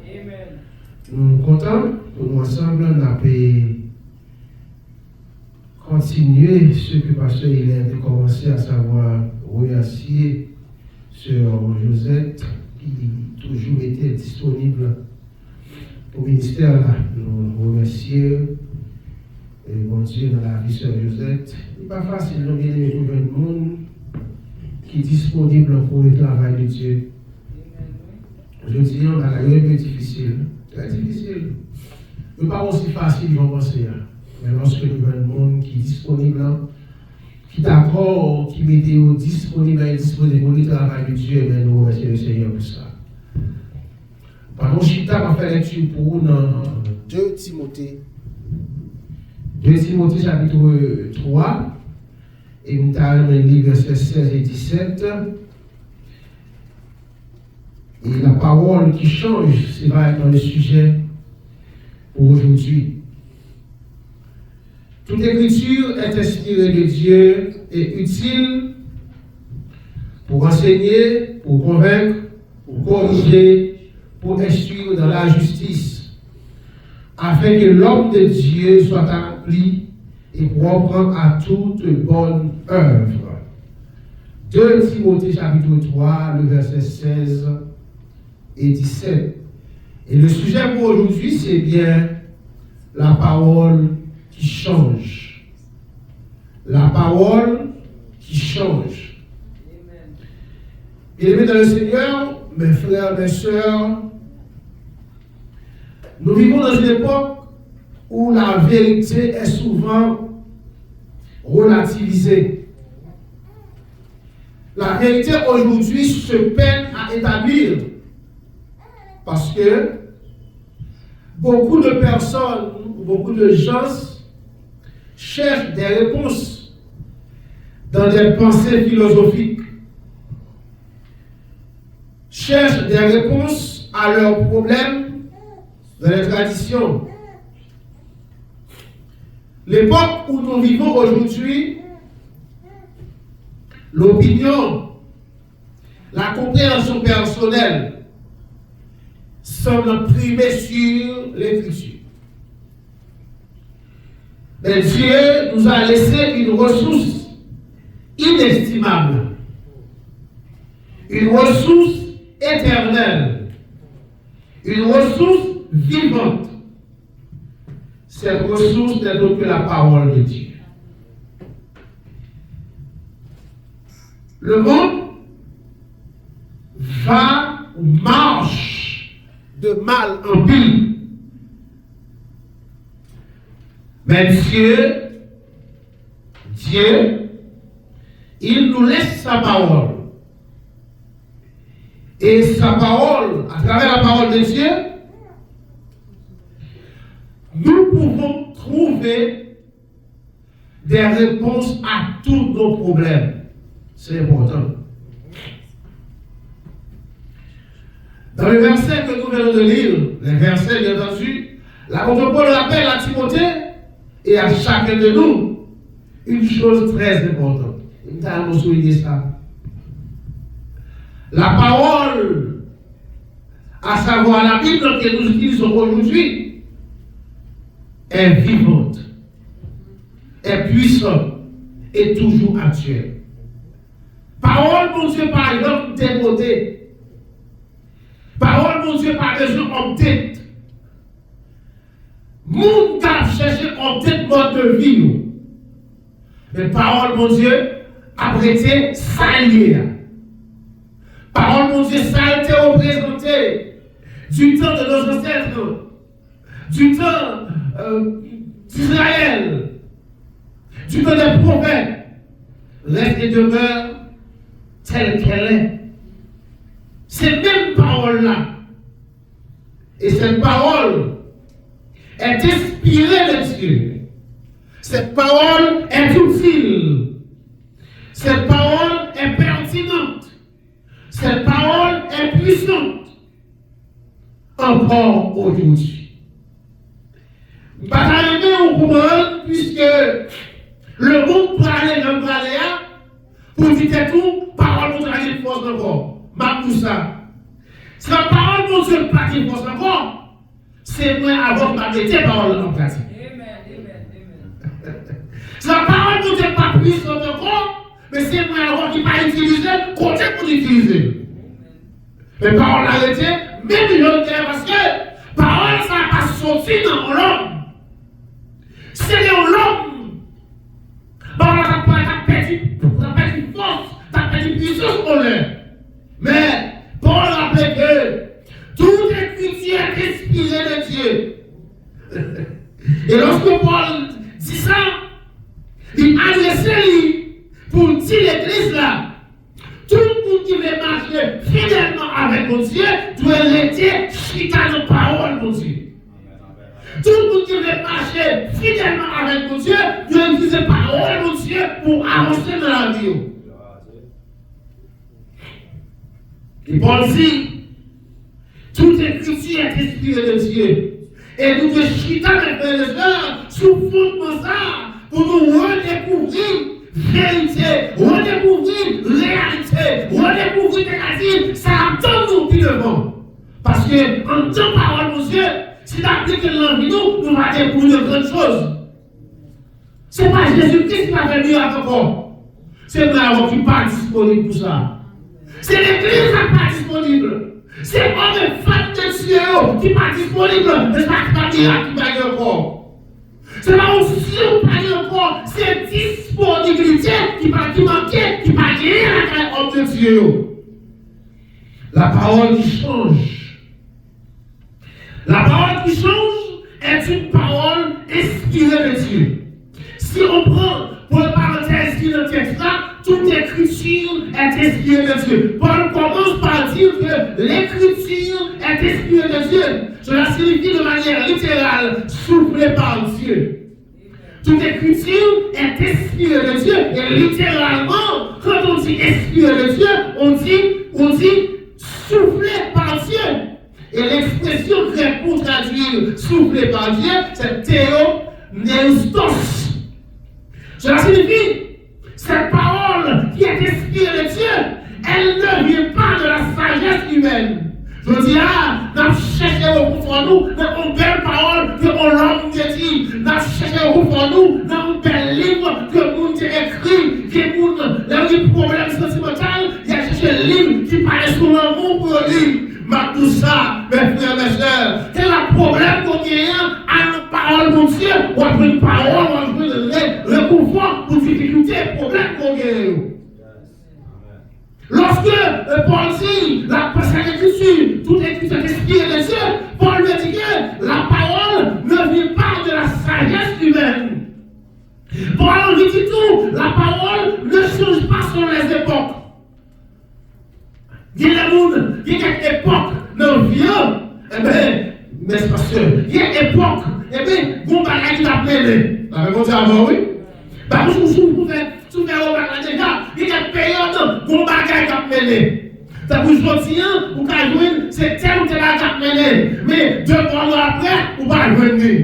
Nous sommes contents, nous ensemble, on a pu continuer ce que le pasteur il a commencé, à savoir remercier Sœur Josette qui toujours était disponible au ministère. Là. Nous remercions bon Dieu dans la vie Sœur Josette. Ce n'est pas facile de trouver un monde qui est disponible pour le travail de Dieu. Je dis, on a la vie plus difficile. Très difficile. Ce n'est pas aussi facile qu'on penser. Mais lorsque nous avons un monde qui est disponible, qui est d'accord, qui met disponible et disponible pour le travail de Dieu, mais nous remercions le Seigneur pour ça. Par contre, Chita va faire lecture pour vous dans 2 Timothée. 2 Timothée chapitre 3, et nous allons lire versets 16 et 17. Et la parole qui change, c'est va être dans le sujet pour aujourd'hui. Toute écriture est inspirée de Dieu et utile pour enseigner, pour convaincre, pour corriger, pour instruire dans la justice, afin que l'homme de Dieu soit accompli et propre à toute bonne œuvre. 2 Timothée chapitre 3, le verset 16 et 17. Et le sujet pour aujourd'hui, c'est bien la parole qui change. La parole qui change. Bien-aimés dans le Seigneur, mes frères, mes sœurs, nous vivons dans une époque où la vérité est souvent relativisée. La vérité aujourd'hui se peine à établir parce que beaucoup de personnes, beaucoup de gens cherchent des réponses dans des pensées philosophiques, cherchent des réponses à leurs problèmes dans les traditions. L'époque où nous vivons aujourd'hui, l'opinion, la compréhension personnelle semble primer sur l'écriture. Mais Dieu nous a laissé une ressource inestimable, une ressource éternelle, une ressource vivante. Cette ressource n'est autre que la parole de Dieu. Le monde va ou marche de mal en pire. Mais Dieu, il nous laisse sa parole. Et sa parole, à travers la parole de Dieu, nous pouvons trouver des réponses à tous nos problèmes. C'est important. Dans le verset que nous venons de lire, les versets, bien entendu, l'apôtre Paul rappelle à Timothée et à chacun de nous une chose très importante. Nous allons souligner ça. La parole, à savoir la Bible que nous utilisons aujourd'hui, est vivante, est puissante et toujours actuelle. Parole, mon Dieu, par exemple, démodée. Parole, mon Dieu, par besoin en tête. Moun t'a cherché en tête mode de vie. Mais parole, mon Dieu, a prêté salier. Parole, mon Dieu, ça a été représenté du temps de nos ancêtres, du temps d'Israël, du temps des prophètes. Reste et demeure telle qu'elle est. Cette même parole-là, et cette parole est inspirée de Dieu. Cette parole est utile. Cette parole est pertinente. Cette parole est puissante. Encore aujourd'hui. Bataille au courant, puisque le monde peut aller dans le Galéa pour dire tout, parole pour aller force encore. Tout ça. Sa parole, mon Dieu, pas de force encore, c'est moi avant de mettre tes paroles en pratique. C'est la parole qui n'est pas puissante encore, mais c'est moi avant qui pas utilisé, côté pour l'utiliser. Les paroles arrêtées, même je parce que parole, ça n'a pas sorti dans l'homme. C'est dans l'homme. Parole, ça perdu force, ça perdu puissance pour l'homme. Mais, Paul rappelle que toute écriture est inspirée de Dieu. Et lorsque Paul dit ça, il adressait pour dire l'église là. Tout le monde qui veut marcher fidèlement avec mon Dieu doit laisser chita de parole, mon Dieu. Tout le monde qui veut marcher fidèlement avec mon Dieu doit utiliser parole, mon Dieu, pour avancer dans la vie. Et Paul dit, toute écriture est inspirée de Dieu. Et nous devons chita avec les gens sous fondement ça pour nous redécouvrir vérité, redécouvrir réalité, redécouvrir négative, ça attend nous plus devant. Parce que, en tant que parole, mon Dieu, si tu appliques l'envie, nous allons découvrir de grandes choses. Ce n'est pas Jésus-Christ qui va venir encore. C'est moi qui n'est pas disponible pour ça. C'est l'église qui n'est pas disponible. C'est pas les femmes de Dieu qui n'est pas disponible. Mais c'est pas qui va venir encore. C'est pas aussi on parle encore, c'est disponibilité qui va manquer, qui va gagner la homme de Dieu. La parole qui change. La parole qui change est une parole inspirée de Dieu. Si on prend pour le parenthèse qui est dans le texte là, toute écriture est inspirée de Dieu. Paul commence par dire que l'écriture est inspirée de Dieu. Cela signifie de manière littérale, soufflée par Dieu. Toute écriture est inspirée de Dieu. Et littéralement, quand on dit inspirée de Dieu, on dit soufflée par Dieu. Et l'expression grecque pour traduire soufflée par Dieu, c'est théoneustos. Cela signifie, cette parole qui est inspirée de Dieu, elle ne vient pas de la sagesse humaine. Je dis, nous cherchons pour nous, dans une belle parole que l'homme te dit. Nous cherchons pour nous, dans un bel livre que l'on t'a écrit, que l'on a des problèmes sentimentaux, il y a cherché un livre qui parle sur l'amour pour lire. Mais tout ça, mes frères, mes sœurs, c'est le problème qu'on gagne à une parole, mon Dieu, ou à une parole, ou à le pouvoir pour difficulté, problème qu'on gagne. Lorsque Paul dit la Sainte Écriture, toute écriture est inspirée de Dieu, Paul veut dire que la parole ne vient pas de la sagesse humaine. Paul dit tout, la parole ne change pas selon les époques. Il y a des époques dans le vieux, eh bien, mais c'est parce que il y a des époques, eh bien, bon bagage qui t'a mêlé. Vous avez compris avant, oui? Parce que vous pouvez déjà, il y a des périodes, bon bagage qui t'a mêlé. Ça vous dit, vous pouvez jouer, c'est tel ou tel qui t'a mêlé. Mais 2 mois après, vous ne pouvez pas venir.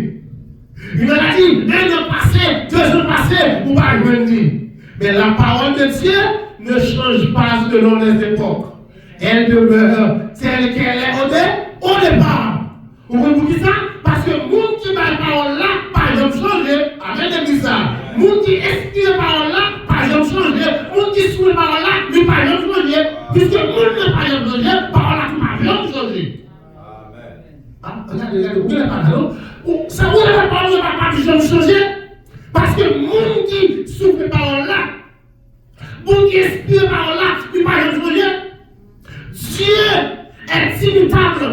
Il m'a dit, 1 an passé, 2 ans passés, vous ne pouvez pas venir. Mais la parole de Dieu ne change pas selon les époques. Elle demeure telle qu'elle est au départ. Vous comprenez ça? Parce que le monde qui va la parole là, par exemple, changer, avec les bizarres. Le monde qui inspire la parole là, par exemple, changer. Le monde qui souffle la parole là, lui, par exemple, changer. Puisque le monde n'a pas exemple changer, la parole là, par exemple, changer. Ah, regardez, vous n'avez pas d'accord? Ça, vous n'avez pas parole, par exemple, changer. Parce que le monde qui souffle la parole là, le monde qui inspire la parole là, lui, par exemple, changer. Dieu est immutable.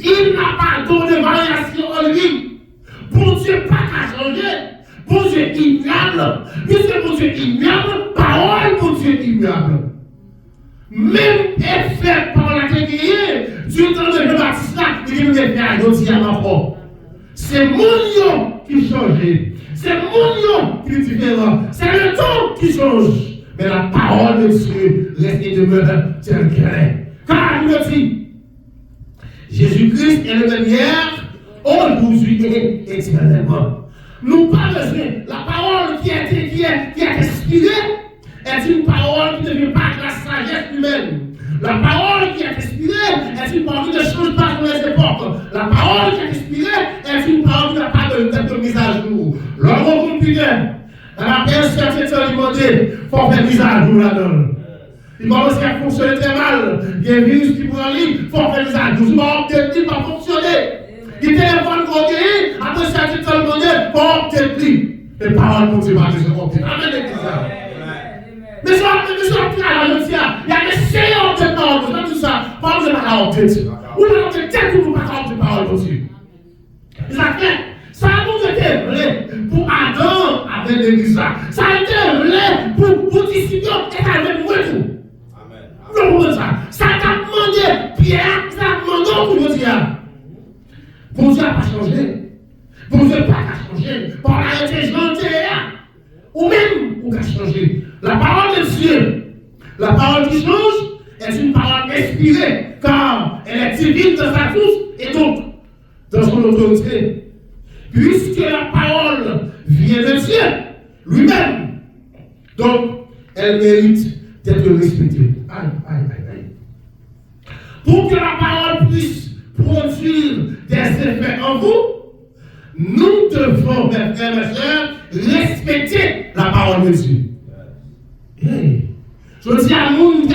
Il n'a pas de variation en lui. Bon Dieu pas qu'à changer. Bon Dieu immuable. Puisque bon Dieu immuable, parole bon Dieu immuable. Même effet par la créée, du temps de Jean-Baptiste là, il est fait à l'autre encore. C'est mon qui change. C'est mon qui est différent. C'est le temps qui change. Mais la parole de Dieu reste et demeure telle qu'elle est. Car il me dit, Jésus-Christ est le même hier, aujourd'hui et éternellement. Nous pas besoin. La parole qui est inspirée est une parole qui ne vient pas de la sagesse humaine. La parole qui est inspirée est une parole qui ne change pas dans les époques. la parole qui est inspirée est une parole qui n'a pas de mise à jour. L'homme au computer, dans la personne qui a demandé, il faut faire mise à jour là-dedans. Il commence à fonctionner très mal. Il y a un virus qui prend en ligne, il faut faire mise à jour. Il va pas fonctionner. Il téléphone qu'on après ça, tu te demandes, il faut peut-être lui. Les paroles pour Dieu, pas de ce côté. Amen, l'église. Mais ça, il y a des séances de paroles, c'est tout ça. Pas de paroles de Dieu. Ou de tête ou pas de paroles de Dieu. Ça a été vrai pour Adam avec l'église. Ça a été vrai pour disciples et avec moi tout. Amen. Ça t'a demandé, Pierre, ça t'a demandé pour Dieu. Pour Dieu n'a pas changé. Pour Dieu n'a pas changé. Par la intelligence, ou même, on a changé. La parole de Dieu, la parole qui change, est une parole inspirée, car elle est divine dans sa source et donc dans son autorité. Puisque la parole vient de Dieu lui-même, donc elle mérite d'être respectée. Aïe. Pour que la parole puisse produire des effets en vous, nous devons, mes frères et sœurs, respecter la parole de Dieu. Hey. Je dis à moun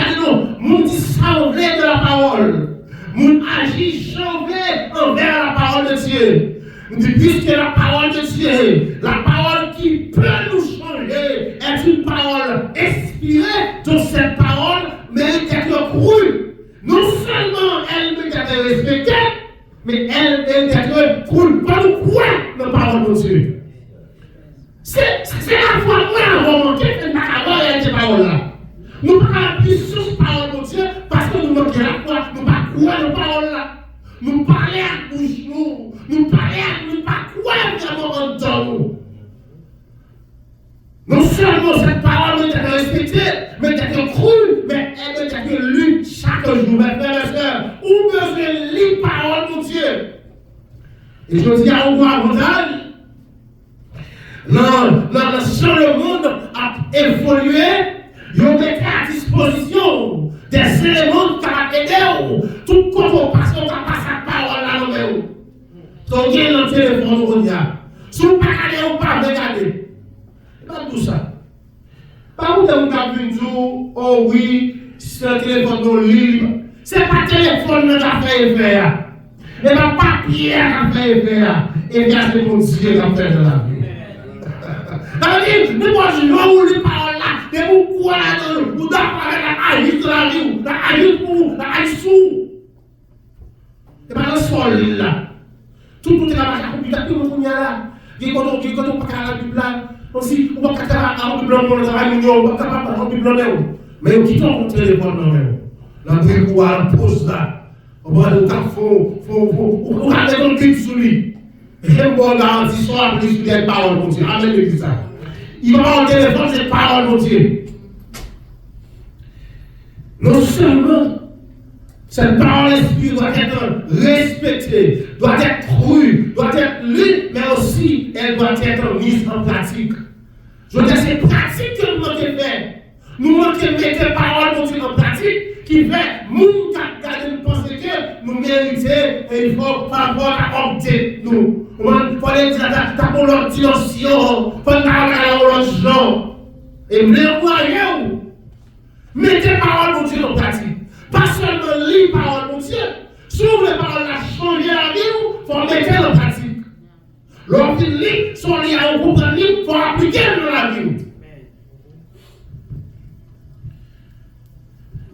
dit sauver de la parole. Moun agit sauver envers la parole de Dieu. Puisque la parole de Dieu, la parole qui peut nous changer, est une parole inspirée, donc cette parole mérite d'être crue. Non seulement elle mérite d'être respectée, mais elle mérite d'être crue. Pas nous croire la parole de Dieu. C'est la fois où on a remonté cette parole-là. Nous ne pouvons pas appuyer sur cette parole de Dieu parce que nous manquons la foi, nous ne pouvons pas croire la parole-là. Nous parlons à bouche, nous parlons à nous pas croire vraiment dans nous. Non seulement cette parole doit être respectée, mais d'être crue, mais elle doit être lue chaque jour. Mes frères et sœurs, où besoin de lire la parole de Dieu. Et je dis à vous avantage. Non, sur le monde a évolué, ils ont mis à disposition des éléments qui vont aider. Tout comme on passe, on va passer la parole là, non, donc, il y a un téléphone, on dit, si vous ne pouvez pas regarder, pas tout ça. Pas vous avez vu un jour, oh oui, c'est un téléphone libre. Ce n'est pas le téléphone qui a fait effet. Ce n'est pas papier qui a fait effet. Et bien, c'est mon Dieu qui a fait de la vie. C'est-à-dire, nous ne les paroles là, mais vous quoi là, vous devez parler la haït de la vie, la haït pour, la haït sous. C'est pas le sol là. Tout est là, tout le monde est là. Il y a quand on pas la Bible là, aussi, on va pas la Bible pour le travail, on va pas la Bible là. Mais on quitte mon téléphone là même. La Bible on pose là. On va le temps, on va aller dans le clip sur lui. Et on va garantir soit plus sur les paroles pour Dieu. Amen, l'église ça. Il va avoir le téléphone, c'est parole pour Dieu. Non seulement cette parole inspirée doit être respectée, doit être crue, doit être lue, mais aussi elle doit être mise en pratique. Je veux dire, c'est pratique que nous manquons de faire. Nous manquons de mettre les paroles pour Dieu en pratique, qui fait, nous penser que nous méritons et il faut pas avoir à opter nous. Il faut aller dire, t'as pour l'ordination, il faut aller l'autre gens. Et vous voyez où? Mettez les paroles pour Dieu en pratique. Pas seulement lire la parole pour Dieu. Si vous voulez parole la changer la vie, il faut mettre en pratique. Lorsqu'il lit, son lit à vous comprendre, il faut appliquer dans la vie.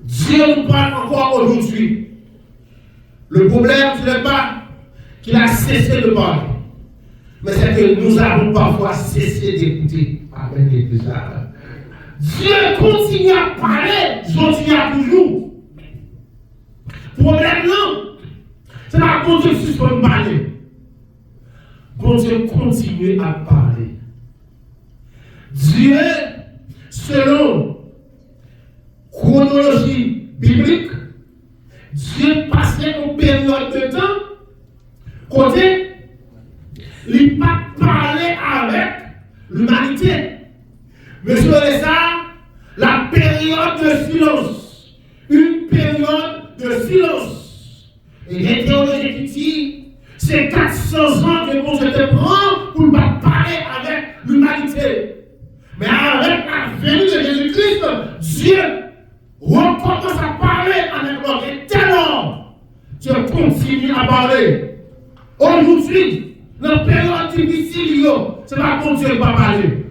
Dieu nous parle encore aujourd'hui. Le problème, ce n'est pas qu'il a cessé de parler, mais c'est que nous avons parfois cessé d'écouter. Amen, l'église. Dieu continue à parler, Dieu continue à toujours. Problème non, c'est pas bon Dieu suspend de parler. Bon Dieu continue à parler. Dieu, selon chronologie biblique, Dieu passait une période de temps, côté, il n'a pas parlé avec l'humanité. Mais sur ça, la période de silence, une période de silence. Et les théologiens qui disent, C'est 400 ans que bon Dieu te prend pour ne pas parler avec l'humanité. Mais avec la venue de Jésus-Christ, Dieu recommence à parler avec l'homme. Et tellement Dieu continue à parler. Aujourd'hui, dans la période difficile, c'est pas bon Dieu qui va parler.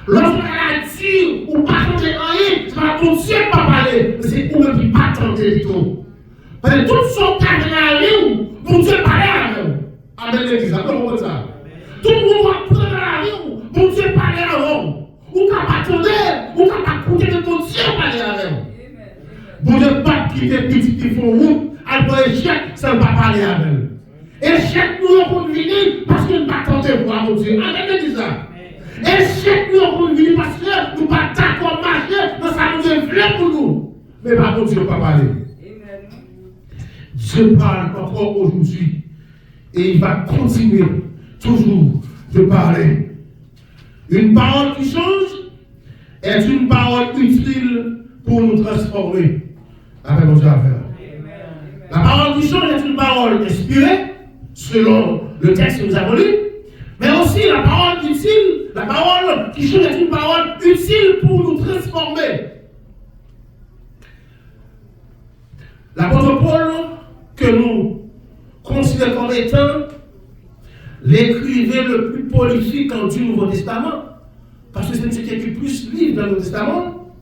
Lorsqu'on a dit ou pas tenter rien, c'est pas bon Dieu qui va parler. Mais c'est vous-même qui pas tenter du tout. Parce que tout son cas de la vie, bon Dieu parle avec vous. Amen, l'église, comment ça? Tout le monde va prendre la vie, bon Dieu parle avec vous. Ou qu'à pas attendre, ou qu'à pas écouter de bon Dieu parler avec vous. Bon Dieu pas quitter petit qui font route, alors échec, ça ne va pas parler avec vous. Échec nous avons venir parce que nous ne pas tenter voir mon Dieu. Amen, l'église. Échec nous avons venir parce que nous ne pas d'accord marcher dans sa nous voulons pour nous. Mais pas mon Dieu pas parler. Dieu parle encore aujourd'hui et il va continuer toujours de parler. Une parole qui change est une parole utile pour nous transformer. Avec mon Dieu à faire. La parole qui change est une parole inspirée selon le texte que nous avons lu, mais aussi la parole utile, la parole qui change est une parole utile pour nous transformer. L'apôtre Paul, que nous considérons comme étant l'écrivain le plus prolifique du Nouveau Testament, parce que c'est celui qui écrit plus de livres dans le Nouveau Testament,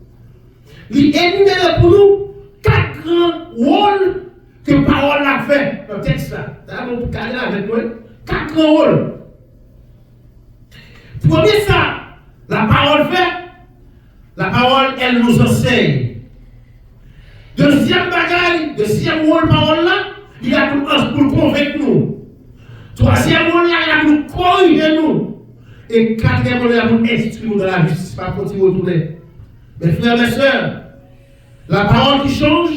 il énumère pour nous 4 grands rôles que parole a fait dans le texte là. Vous regardez là avec moi. 4 grands rôles. Premier ça, la parole fait, la parole elle nous enseigne. Deuxième bagaille, deuxième rôle parole là, il a pour convaincre nous. Troisième rôle là, il a pour nous corriger nous. Et quatrième rôle, il a pour nous instruire nous dans la justice, pas continuer à retourner. Mes frères et sœurs, la parole qui change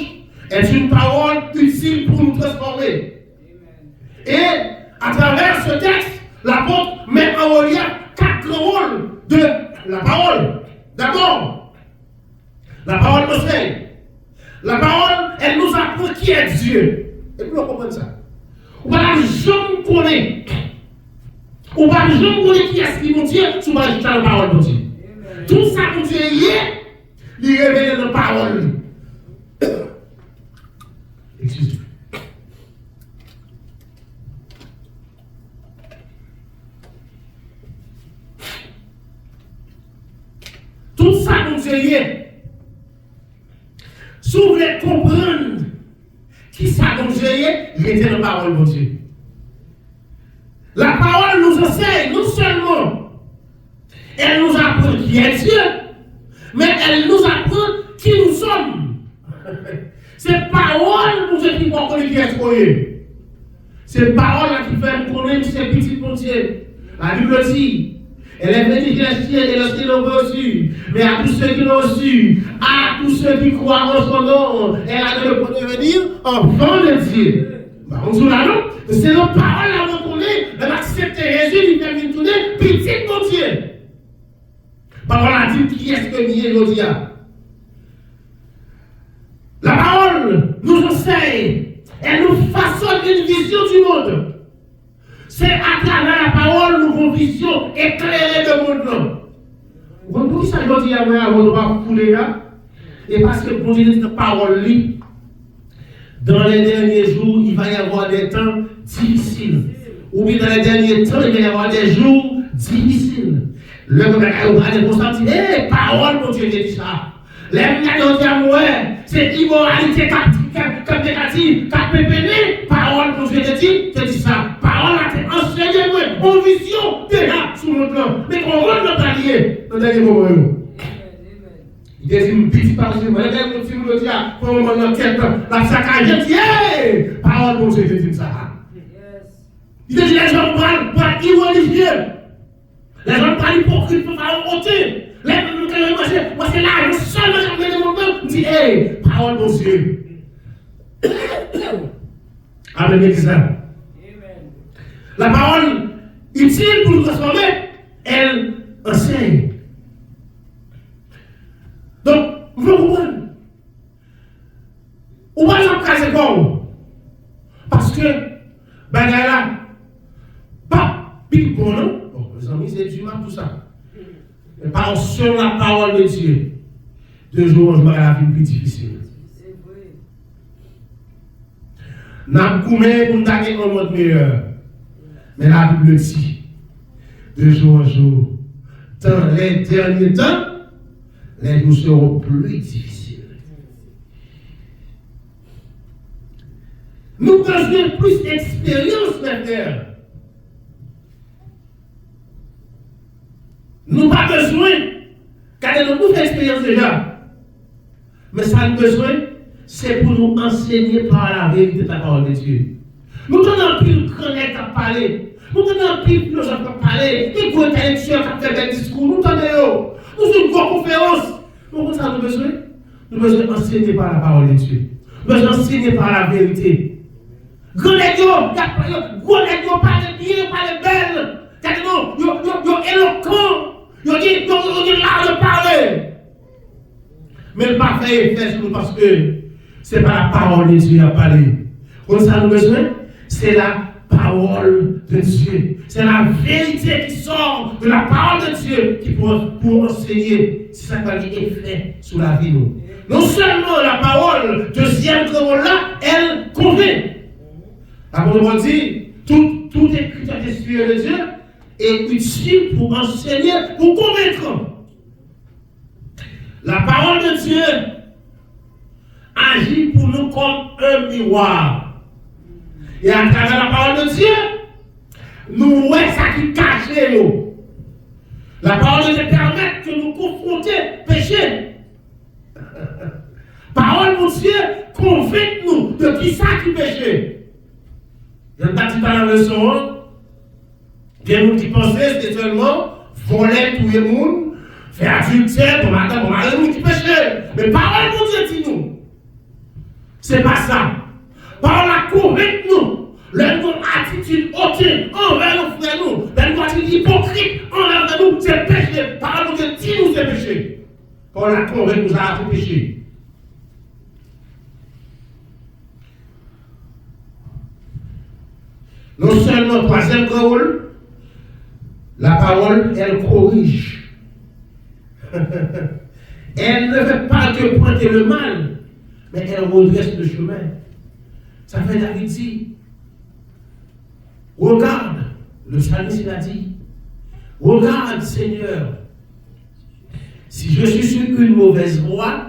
est une parole utile pour nous transformer. Et à travers ce texte, l'apôtre met en relief 4 rôles de la parole. D'abord, la parole enseigne. La parole, elle nous apprend qui est Dieu. Et puis on comprend ça. On va jamais connaître. On va jamais connaître qui est-ce qui est mon Dieu, si on va ajouter la parole de Dieu. Tout ça que Dieu y est, il révèle dans la parole. Excusez-moi. Tout ça que Dieu y est. Si vous voulez comprendre qui ça dont Dieu est, il était dans la parole de Dieu. La parole nous enseigne, non seulement, elle nous apprend qui est Dieu, mais elle nous apprend qui nous sommes. C'est parole pour ceux qui vont connaître qui est Dieu. C'est parole qui fait nous connaître ces petits Dieu. La Bible dit. Elle est venue chercher et lorsqu'ils l'ont reçu, mais à tous ceux qui l'ont reçu, à tous ceux qui croient en son nom, elle a donné pour devenir enfant de Dieu. On dit là, non? C'est nos paroles à reconnaître, elle a accepté Jésus, il fait venir tourner, petit mon Dieu. Parole a dit qui est-ce que nous est aujourd'hui. La parole nous enseigne, elle nous façonne une vision du monde. C'est à travers la parole nous avons une vision éclairée de monde. Vous comprenez ça, je dis à moi, avant de pas couler là? Et parce que pour dire cette parole, dans les derniers jours, il va y avoir des temps difficiles. Ou bien dans les derniers temps, il va y avoir des jours difficiles. Le monde va aller pour sortir, parole, mon Dieu, dit ça. Les gens disent à moi, c'est immoralité comme négative, comme pépéné, parole, mon Dieu, te dit ça. Parole a été enseignée, moi, en vision, déjà, sous mon plan. Mais qu'on rentre dans le dernier moment. Il dit une petite parole, je vais continuer à dire, pour un moment dans quel temps, la saccage, je dis, parole, mon Dieu, te dit ça. Il dit, les gens parlent irreligieux. Les gens parlent hypocrite pour faire monter. Moi, c'est là, le seul que j'ai demandé, je dis, parole, mon Dieu. Amen, l'église. La parole utile pour nous transformer, elle enseigne. Donc, vous comprenez? On va s'en casser quoi? Parce que Bagay là, pas pile bon, non? Bon, les amis, c'est du mal tout ça. Mais par sur la parole de Dieu, de jour en jour, la vie plus difficile. N'a pas coupé pour nous donner un monde meilleur. Mais la Bible dit, de jour en jour, dans les derniers temps, les jours seront plus difficiles. Nous avons plus d'expérience maintenant. Nous n'avons pas besoin, car nous avons beaucoup d'expérience déjà. Mais ça nous besoin, c'est pour nous enseigner par la vérité de la parole de Dieu. Nous avons plus de chroniques à parler. Nous avons plus de philosophes à parler. Des gros intellectuels qui font des discours. Nous avons une grande conférence. Nous avons besoin. Nous avons besoin d'enseigner par la parole de Dieu. Nous avons besoin d'enseigner par la vérité. Gros nègres, parlent bien, parlent belle. Ils sont éloquents. Ils ont l'art de parler. Mais le pas fait effet sur nous parce que ce n'est pas la parole de Dieu à parler. Comme ça, nous besoin, c'est la parole de Dieu. C'est la vérité qui sort de la parole de Dieu qui pour enseigner si ça a effet sur la vie. Nous. Non seulement la parole, deuxième parole là, elle convainc. L'apôtre dit, tout écriture inspiré de Dieu est utile pour enseigner, pour convaincre. La parole de Dieu agit pour nous comme un miroir. Et à travers la parole de Dieu, nous voyons ça qui cache nous. La parole de Dieu permet que nous confrontions péché. Parole de Dieu convainc nous de qui ça qui péché. Il y a un petit peu dans la leçon. Il y a des gens qui pensaient que c'était seulement voler tout le monde, faire adultère pour matin, pour matin, nous qui péchons. Mais parole de Dieu dit nous. C'est pas ça. Parole la convainc nous. Leur attitude hautaine envers nos frères, nous. Leur attitude hypocrite envers nous, c'est péché. Parole de Dieu dit nous, c'est péché. Parole la convainc nous a fait péché. Non seulement, troisième rôle, la parole, elle corrige. Elle ne fait pas que pointer le mal, mais elle redresse le chemin. Ça fait David dit, regarde, le psalmiste a dit, regarde Seigneur, si je suis sur une mauvaise voie,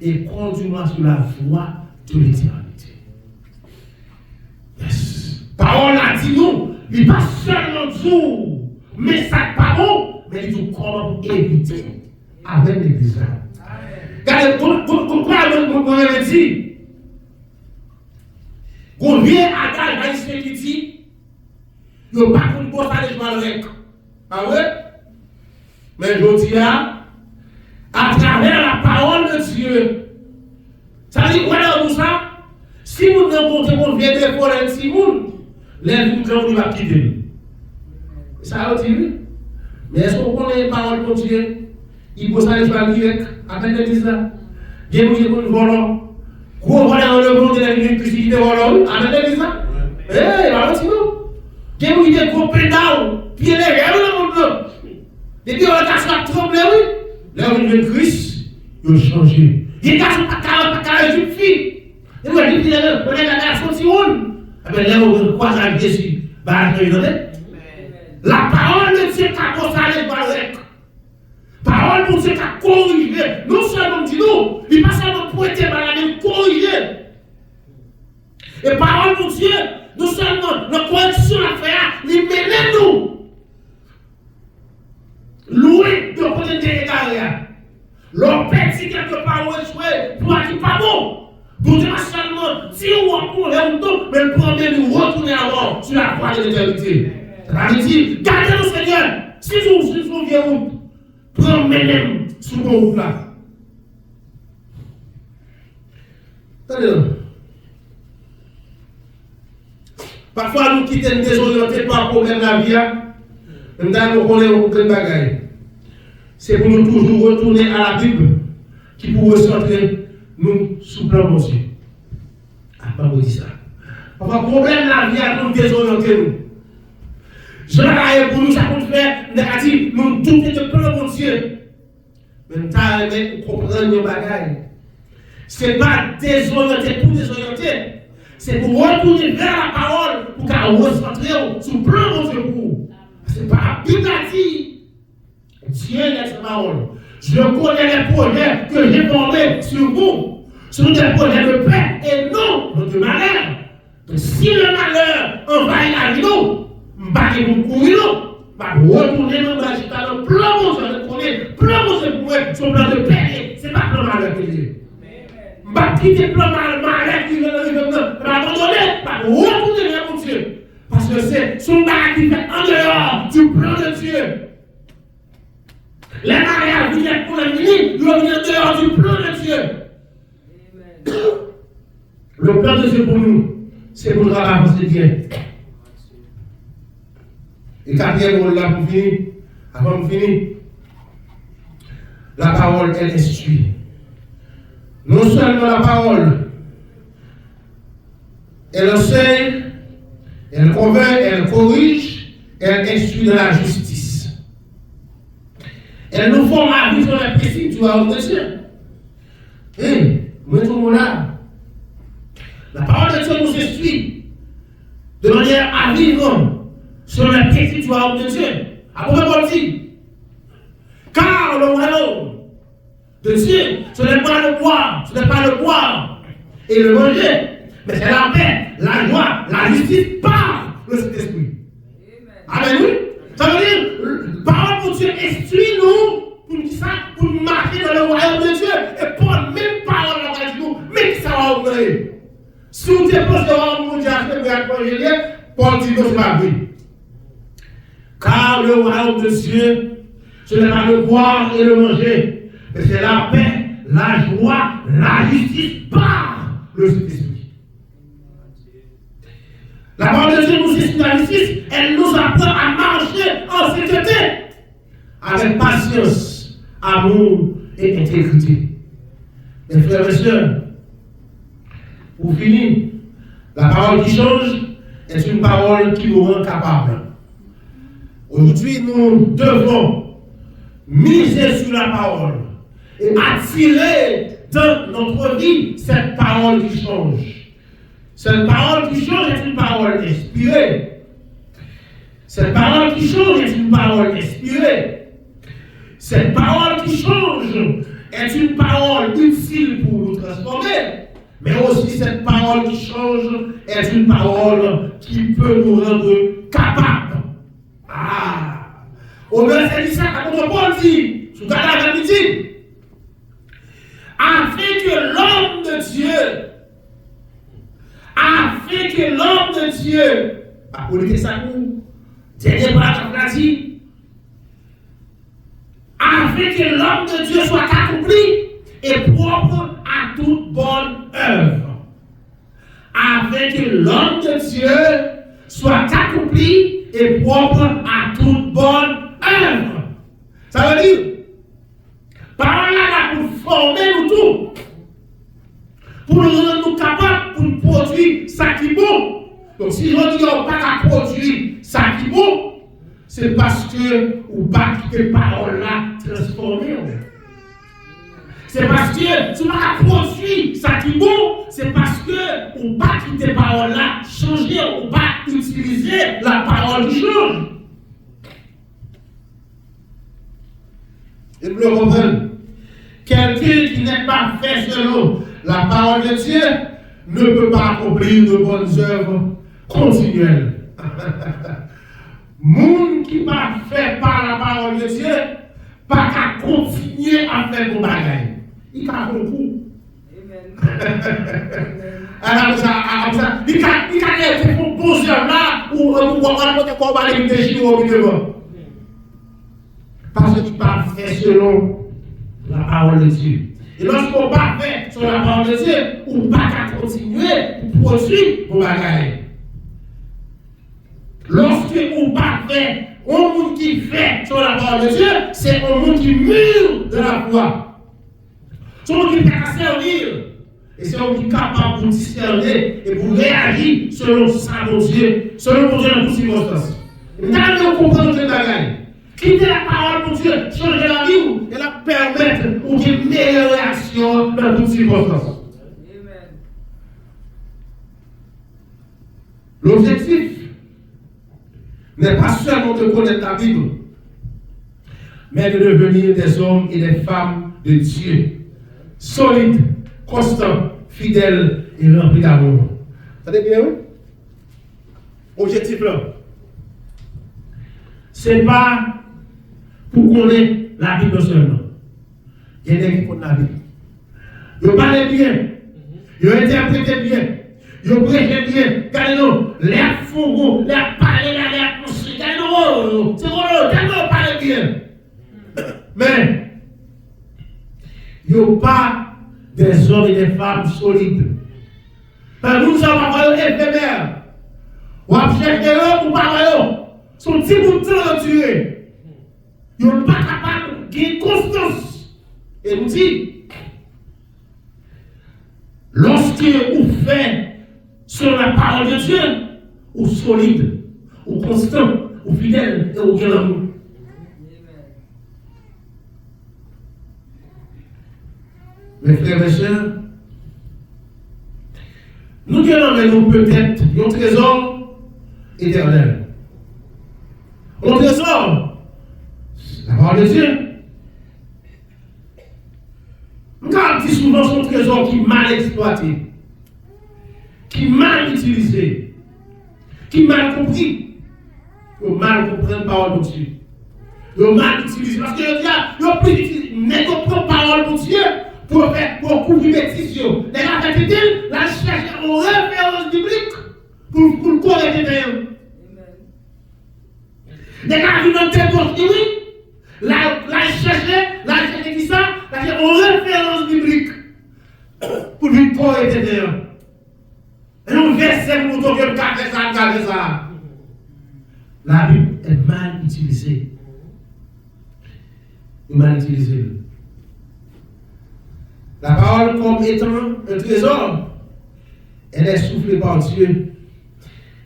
et conduis-moi sur la voie de l'éternité. Yes. Parole a dit nous, il pas seulement dit, mais ça n'est pas bon, mais il dit comment éviter avec l'église. Regardez, pourquoi on dit, qu'on vient à Gal, qui dit, il n'y a pas qu'on peut faire les joies avec. Ah ouais? Mais je dis à travers la parole de Dieu, ça dit, voilà tout ça, si vous ne comptez pas bien des problèmes, si vous, les vous va quitter. Ça a dit, mais est-ce qu'on connaît les paroles de Dieu? Il faut aller faire direct avec l'église là. Il y a des volants. Gros volants dans le monde, il y a des qui sont volants avec l'église là. Eh, il va aussi nous. Il y a des gros pédales, puis il y a des rêves dans le monde. Et puis on a cassé la tremble, oui. Là, on est Christ, il a changé. Il a cassé pas carré d'une fille. Et on a dit, on est la garçon si on. Là, on croise avec Jésus. La parole de Dieu qui a consolé par le parole de Dieu qui a corrigé. Non seulement dit nous, il pas seulement pointer par la même corriger. Et parole de Dieu, non seulement la correction à faire, il mène nous. Loué de côté de l'égaré. Leur petit quelque part où échoué, pour qui pas bon. Pour dire seulement, si on pour le dos, mais le premier nous retourner avant sur la voie de l'éternité. Ça veut dire, gardez le Seigneur. Si vous viens route, promenez sur mon route là. Attendez. Parfois, nous quittons des orientés par problème de la vie. Nous connaissons aucun bagage. C'est pour nous toujours retourner à la Bible qui pour recentrer nous sous plan de Dieu. Ah, pas vous dire ça. Parce que le problème la vie a nous désorienter nous. Je l'ai pour nous, ça compte faire, négatif, nous douter de plein de Dieu. Mais nous avons comprendre nos bagailles. Ce n'est pas désorienter pour désorienter. C'est pour retourner vers la parole pour qu'elle recentrer sur plein de Dieu pour vous. Ce n'est pas habitatif. Dieu est sa parole. Je connais les projets que j'ai formés sur vous. Ce sont des projets de paix et non de malheur. Donc si le malheur envahit la vie, nous, je ne vais pas courir, je vais retourner dans le plan de Dieu, le plan de Dieu pour être sur le plan de paix. Ce n'est pas le plan de malheur que Dieu. Je ne vais pas quitter le plan de malheur qui va m'abandonner, je vais retourner vers mon Dieu. Parce que c'est son bagage qui fait en dehors du plan de Dieu. Les mariages viennent pour les ministres, ils viennent dehors du plan de Dieu. Le plan de Dieu pour nous, c'est pour nous avancer bien. Et quatrième rôle là pour finir, avant de finir, la parole elle instruit. Non seulement la parole, elle enseigne, elle convainc, elle corrige, elle instruit dans la justice. Elle nous forme à vivre sur les principes du royaume de Dieu. Mettons-nous là. La parole de Dieu nous instruit de manière à vivre sur les principes du royaume de Dieu. À propos dit, car le royaume de Dieu, ce n'est pas le boire, ce n'est pas le boire et le manger, mais c'est la paix, la joie, la justice par le Saint-Esprit. Amen. Oui. Ça veut dire, la parole de Dieu instruit nous pour nous marquer dans le royaume de Dieu. Et pour la même parole de nous, mais qui ça va ouvrir. Si vous déposez le royaume de Dieu, Paul dit non, c'est pas vrai. Car le royaume de Dieu, ce n'est pas le boire et le manger, mais c'est la paix, la joie, la justice par le Saint-Esprit. La parole de Dieu nous instruit la justice, elle nous apprend à marcher en sécurité, avec patience, amour et intégrité. Mes frères et sœurs, pour finir, la parole qui change est une parole qui nous rend capables. Aujourd'hui, nous devons miser sur la parole et attirer dans notre vie cette parole qui change. Cette parole qui change est une parole inspirée. Cette parole qui change est une parole inspirée. Cette parole qui change est une parole utile pour nous transformer. Mais aussi cette parole qui change est une parole qui peut nous rendre capables. Au verset 17, quand Paul dit, sous la dit, afin que l'homme de Dieu, vous mettez ça nous, dernier paragraphe dit, afin que l'homme de Dieu soit accompli et propre à toute bonne œuvre. Afin que l'homme de Dieu soit accompli et propre à toute bonne œuvre. Ça veut dire, par là, pour former nous tout, pour nous rendre nous capables pour nous produire ça qui est bon. Donc si je dis qu'on n'a pas produire ça qui est bon, c'est parce que ou pas que ces paroles-là transformées. C'est parce que tu n'as pas produit ça qui est bon, c'est parce que ou pas que tes paroles-là changer, ou pas utiliser la parole qui change. Et vous le comprenez. Quelqu'un qui n'est pas fait selon la parole de Dieu ne peut pas accomplir de bonnes œuvres continuelles. Monde qui pas fait par la parole de Dieu, pas qu'à continuer à faire vos bagailles. Il a beaucoup. Alors ça, il a été pour poser là où on va combat les déchets au milieu. Parce qu'il n'est pas fait selon la parole de Dieu. Et lorsqu'on n'est pas fait sur la parole de Dieu, on ne peut pas continuer pour poursuivre vos bagailles. Lorsqu'on n'est pas fait, un monde qui fait sur la parole de Dieu, c'est un monde qui mûre de la foi. C'est un monde qui peut servir. Et c'est un qui est capable de discerner et pour réagir selon ça, mon Dieu, selon mon Dieu dans toutes circonstances. Nous devons comprendre notre bagage. Quitter la parole, mon Dieu, changer la vie et la permettre pour qu'il y ait une meilleure réaction dans toutes circonstances. L'objectif n'est pas seulement de connaître la Bible, mais de devenir des hommes et des femmes de Dieu, solides, constants, fidèles et remplis d'amour. Ça va bien, oui? Objectif là. Ce n'est pas pour connaître la Bible seulement. Il y a des gens qui connaissent la Bible. Ils parlent bien, ils interprètent bien. Yo prêche bien, regardez-nous, les fourreaux, les parler, les construire, regardez-nous, c'est bon, tellement parler bien. Mais, yo pas des hommes et des femmes solides. Nous sommes pas éphémères. Ou à chercher eux ou pas eux. Son petit bout de temps tué. Yo pas capable de gagner constance. Et nous dit, lorsque vous faites sur la parole de Dieu, ou solide, ou constant, ou fidèle, et aucun amour. Mes frères et sœurs, nous avons peut-être un trésor éternel. Un trésor, la parole de Dieu. Nous avons dit souvent son trésor qui est mal exploité, qui mal utilisé, qui mal compris. Il mal comprendre la parole de Dieu. Il mal utilisé. Parce que il y a plus d'utiliser. Mais qu'on prend parole de Dieu pour couvrir les bêtises. Les gars, la cherche en référence biblique pour le correcter d'ailleurs. Les gars, ils ont tel oui. La chercher qui ça? La cherche en référence biblique pour lui correcter d'ailleurs. Et nous versons pour nous dire ça. La Bible est mal utilisée. Mal utilisée. La parole comme étant un trésor, elle est soufflée par Dieu.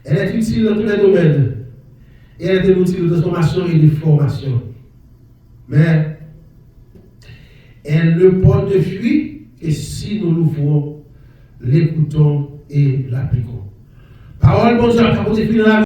Elle est utile dans tous les domaines. Et elle est un outil de transformation et de formation. Mais elle ne porte de fruit que si nous l'ouvrons, l'écoutons et l'appliquons. Parole, bon Dieu, quand vous êtes dans la